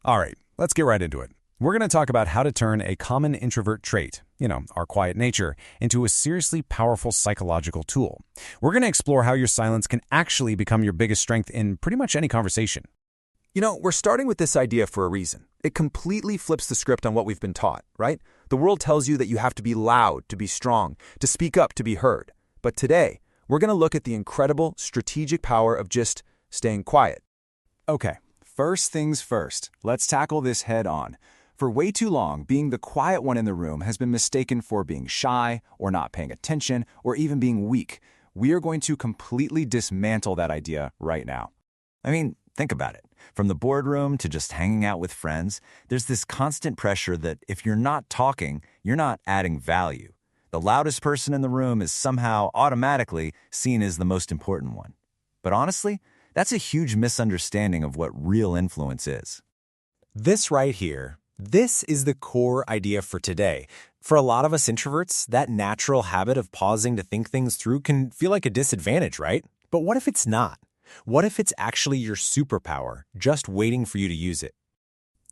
All right, let's get right into it. We're going to talk about how to turn a common introvert trait, our quiet nature, into a seriously powerful psychological tool. We're going to explore how your silence can actually become your biggest strength in pretty much any conversation. We're starting with this idea for a reason. It completely flips the script on what we've been taught, right? The world tells you that you have to be loud, to be strong, to speak up, to be heard. But today, we're going to look at the incredible strategic power of just staying quiet. Okay, first things first, let's tackle this head on. For way too long, being the quiet one in the room has been mistaken for being shy, or not paying attention, or even being weak. We are going to completely dismantle that idea right now. Think about it. From the boardroom to just hanging out with friends, there's this constant pressure that if you're not talking, you're not adding value. The loudest person in the room is somehow automatically seen as the most important one. But honestly, that's a huge misunderstanding of what real influence is. This right here, this is the core idea for today. For a lot of us introverts, that natural habit of pausing to think things through can feel like a disadvantage, right? But what if it's not? What if it's actually your superpower, just waiting for you to use it?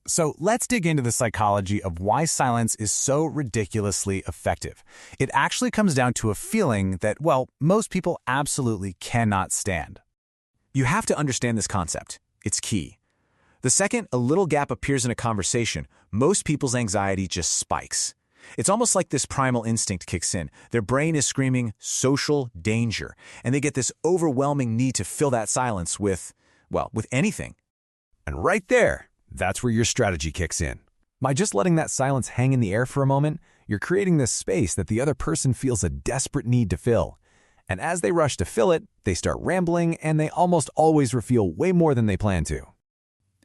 So let's dig into the psychology of why silence is so ridiculously effective. It actually comes down to a feeling that, most people absolutely cannot stand. You have to understand this concept. It's key. The second a little gap appears in a conversation, most people's anxiety just spikes. It's almost like this primal instinct kicks in. Their brain is screaming social danger, and they get this overwhelming need to fill that silence with anything. And right there, that's where your strategy kicks in. By just letting that silence hang in the air for a moment, you're creating this space that the other person feels a desperate need to fill. And as they rush to fill it, they start rambling, and they almost always reveal way more than they plan to.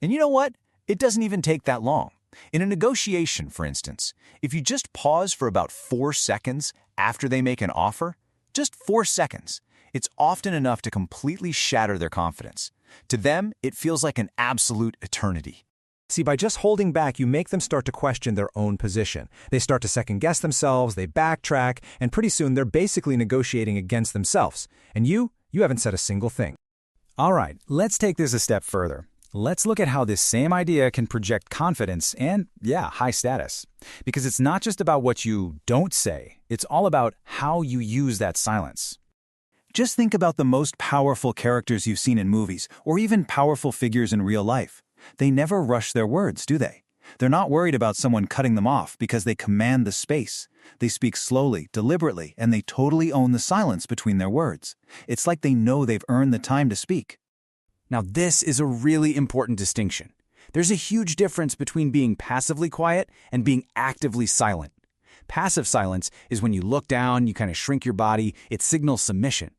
And you know what? It doesn't even take that long. In a negotiation, for instance, if you just pause for about 4 seconds after they make an offer, just 4 seconds, it's often enough to completely shatter their confidence. To them, it feels like an absolute eternity. See, by just holding back, you make them start to question their own position. They start to second-guess themselves, they backtrack, and pretty soon they're basically negotiating against themselves. And you haven't said a single thing. All right, let's take this a step further. Let's look at how this same idea can project confidence and, high status. Because it's not just about what you don't say, it's all about how you use that silence. Just think about the most powerful characters you've seen in movies, or even powerful figures in real life. They never rush their words, do they? They're not worried about someone cutting them off because they command the space. They speak slowly, deliberately, and they totally own the silence between their words. It's like they know they've earned the time to speak. Now, this is a really important distinction. There's a huge difference between being passively quiet and being actively silent. Passive silence is when you look down, you kind of shrink your body, it signals submission.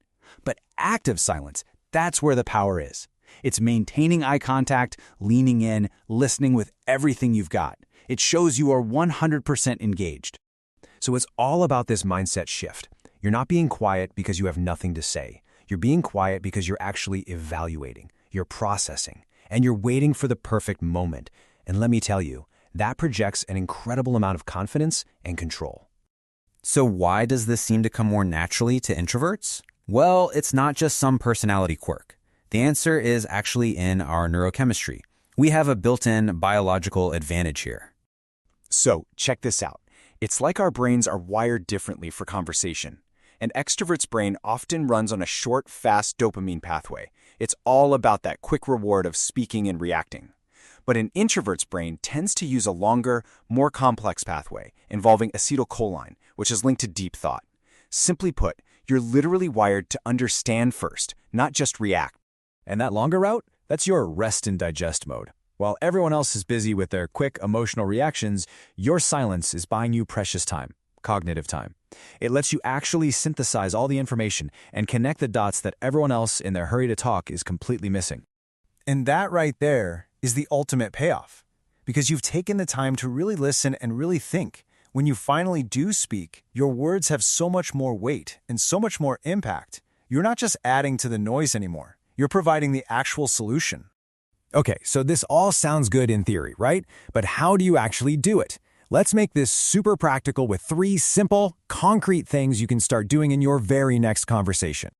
But active silence, that's where the power is. It's maintaining eye contact, leaning in, listening with everything you've got. It shows you are 100% engaged. So it's all about this mindset shift. You're not being quiet because you have nothing to say. You're being quiet because you're actually evaluating, you're processing, and you're waiting for the perfect moment. And let me tell you, that projects an incredible amount of confidence and control. So why does this seem to come more naturally to introverts? Well, it's not just some personality quirk. The answer is actually in our neurochemistry. We have a built-in biological advantage here. So, check this out. It's like our brains are wired differently for conversation. An extrovert's brain often runs on a short, fast dopamine pathway. It's all about that quick reward of speaking and reacting. But an introvert's brain tends to use a longer, more complex pathway involving acetylcholine, which is linked to deep thought. Simply put, you're literally wired to understand first, not just react. And that longer route, that's your rest and digest mode. While everyone else is busy with their quick emotional reactions, your silence is buying you precious time, cognitive time. It lets you actually synthesize all the information and connect the dots that everyone else in their hurry to talk is completely missing. And that right there is the ultimate payoff, because you've taken the time to really listen and really think. When you finally do speak, your words have so much more weight and so much more impact. You're not just adding to the noise anymore. You're providing the actual solution. Okay, so this all sounds good in theory, right? But how do you actually do it? Let's make this super practical with 3 simple, concrete things you can start doing in your very next conversation.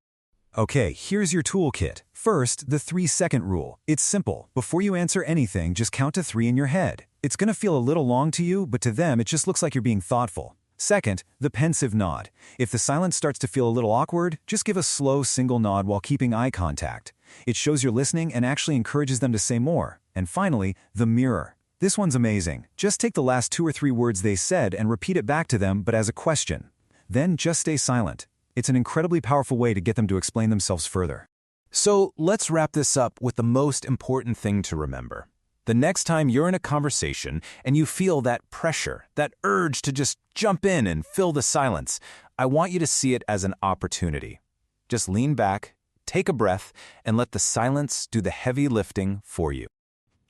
Okay, here's your toolkit. First, the 3-second rule. It's simple. Before you answer anything, just count to 3 in your head. It's going to feel a little long to you, but to them, it just looks like you're being thoughtful. Second, the pensive nod. If the silence starts to feel a little awkward, just give a slow single nod while keeping eye contact. It shows you're listening and actually encourages them to say more. And finally, the mirror. This one's amazing. Just take the last 2 or 3 words they said and repeat it back to them, but as a question. Then just stay silent. It's an incredibly powerful way to get them to explain themselves further. So let's wrap this up with the most important thing to remember. The next time you're in a conversation and you feel that pressure, that urge to just jump in and fill the silence, I want you to see it as an opportunity. Just lean back, take a breath, and let the silence do the heavy lifting for you.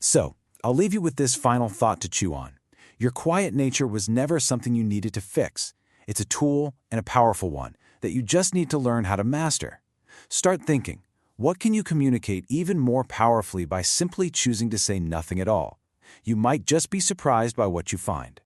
So, I'll leave you with this final thought to chew on. Your quiet nature was never something you needed to fix. It's a tool, and a powerful one, that you just need to learn how to master. Start thinking. What can you communicate even more powerfully by simply choosing to say nothing at all? You might just be surprised by what you find.